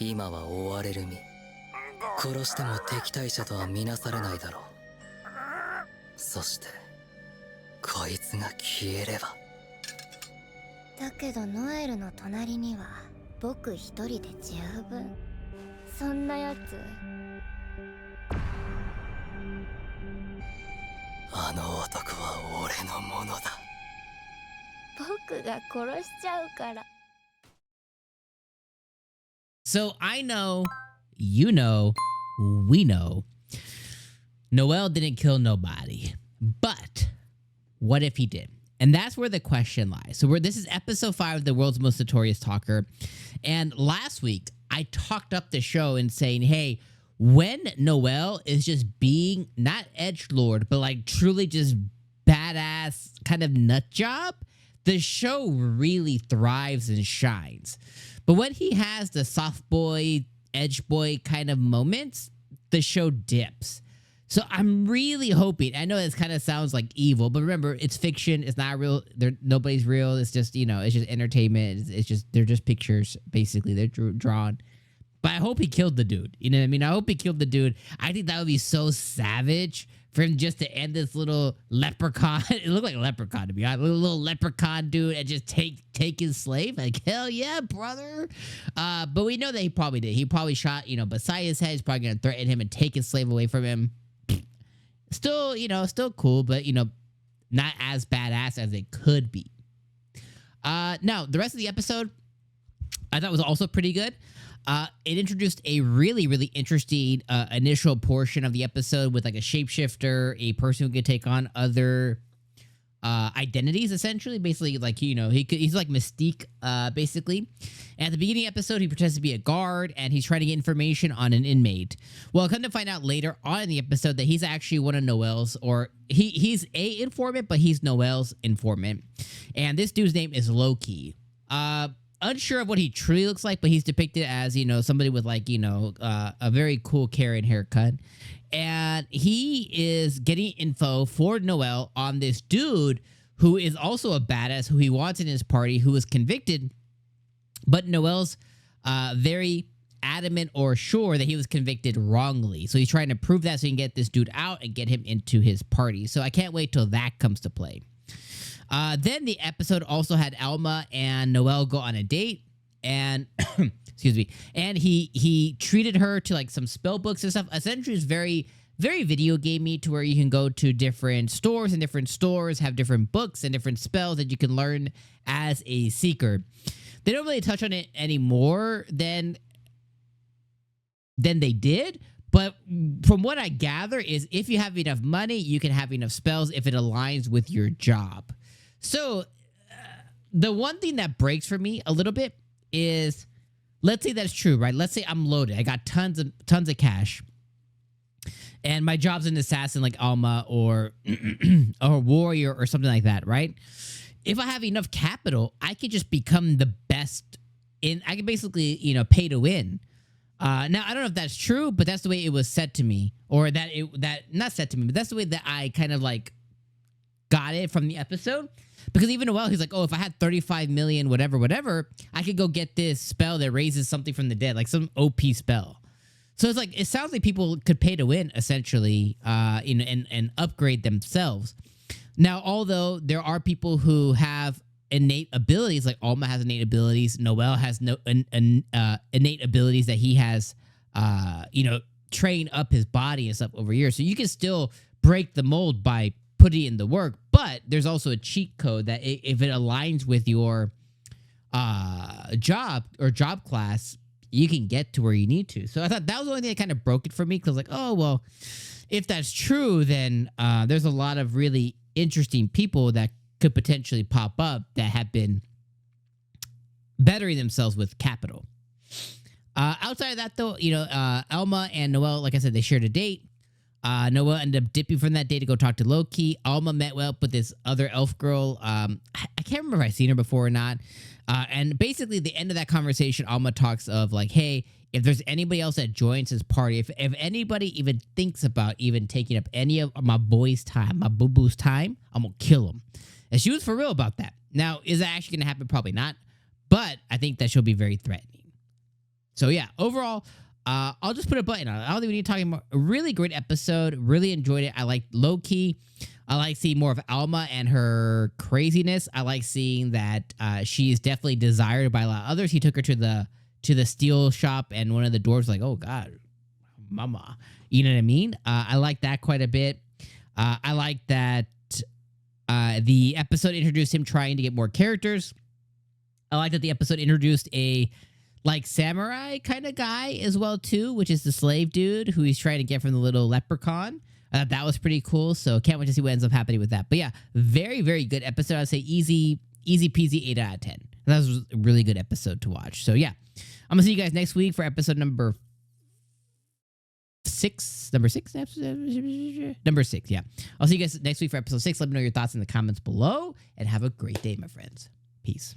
今は追われる身。殺しても敵対者とは見なされないだろう。そしてこいつが消えれば。だけどノエルの隣には僕一人で十分。そんなやつ。あの男は俺のものだ。僕が殺しちゃうから。So I know, you know, we know, Noel didn't kill nobody. But what if he did? And that's where the question lies. So this is episode 5 of the world's most notorious talker. And last week, I talked up the show and saying, hey, when Noel is just being not edgelord, but like truly just badass kind of nut job, the show really thrives and shines. But when he has the soft boy, edge boy kind of moments, the show dips. So I'm really hoping, I know this kind of sounds like evil, but remember, it's fiction. It's not real. Nobody's real. It's just, you know, it's just entertainment. It's just, they're just pictures, basically. They're drawn. But I hope he killed the dude. You know what I mean? I hope he killed the dude. I think that would be so savage for him just to end this little leprechaun. It looked like a leprechaun to me. A little leprechaun dude and just take his slave. Like, hell yeah, brother. But we know that he probably did. He probably shot, you know, beside his head. He's probably going to threaten him and take his slave away from him. Still, you know, still cool, but, you know, not as badass as it could be. Now, the rest of the episode, I thought was also pretty good. It introduced a really, really interesting initial portion of the episode with like a shapeshifter, a person who could take on other identities, essentially. Basically, like, you know, he's like Mystique, basically. And at the beginning of the episode, he pretends to be a guard, and he's trying to get information on an inmate. Well, come to find out later on in the episode that he's actually one of Noel's, or he's a informant, but he's Noel's informant. And this dude's name is Loki. Unsure of what he truly looks like, but he's depicted as, you know, somebody with like, you know, a very cool Karen haircut. And he is getting info for Noel on this dude who is also a badass who he wants in his party, who was convicted. But Noel's very adamant or sure that he was convicted wrongly. So he's trying to prove that so he can get this dude out and get him into his party. So I can't wait till that comes to play. Then the episode also had Alma and Noel go on a date, and excuse me, and he treated her to like some spell books and stuff. Essentially, it's very, very video gamey, to where you can go to different stores, and different stores have different books and different spells that you can learn as a seeker. They don't really touch on it anymore than they did. But from what I gather is if you have enough money, you can have enough spells if it aligns with your job. So the one thing that breaks for me a little bit is, let's say that's true, right? Let's say I'm loaded. I got tons of cash. And my job's an assassin like Alma or or warrior or something like that, right? If I have enough capital, I could just become the best I can basically, you know, pay to win. Now, I don't know if that's true, but that's the way it was said to me. Or not said to me, but that's the way that I kind of like got it from the episode. Because even Noel, he's like, oh, if I had 35 million, whatever, I could go get this spell that raises something from the dead, like some OP spell. So it's like, it sounds like people could pay to win, essentially, and upgrade themselves. Now, although there are people who have innate abilities, like Alma has innate abilities, Noel has innate abilities that he has, trained up his body and stuff over years. So you can still break the mold by putting in the work, but there's also a cheat code that if it aligns with your job or job class, you can get to where you need to. So I thought that was the only thing that kind of broke it for me, because like, oh, well, if that's true, then there's a lot of really interesting people that could potentially pop up that have been bettering themselves with capital. Outside of that, though, Alma and Noel, like I said, they shared a date. Noel ended up dipping from that day to go talk to Loki. Alma met up with this other elf girl. I can't remember if I've seen her before or not. And basically, the end of that conversation, Alma talks of like, hey, if there's anybody else that joins his party, if anybody even thinks about even taking up any of my boys' time, my boo-boo's time, I'm going to kill them. And she was for real about that. Now, is that actually going to happen? Probably not. But I think that she'll be very threatening. So yeah, overall, I'll just put a button on it. I don't think we need to talk more. A really great episode. Really enjoyed it. I like low-key. I like seeing more of Alma and her craziness. I like seeing that she is definitely desired by a lot of others. He took her to the steel shop, and one of the dwarves was like, oh God, mama. You know what I mean? I like that quite a bit. I like that the episode introduced him trying to get more characters. I like that the episode introduced a like samurai kind of guy as well too, which is the slave dude who he's trying to get from the little leprechaun. That was pretty cool. So can't wait to see what ends up happening with that. But yeah, very, very good episode. I'd say easy peasy 8 out of 10. That was a really good episode to watch. So yeah, I'm gonna see you guys next week for episode number 6. Number 6? Number 6, yeah. I'll see you guys next week for episode 6. Let me know your thoughts in the comments below, and have a great day, my friends. Peace.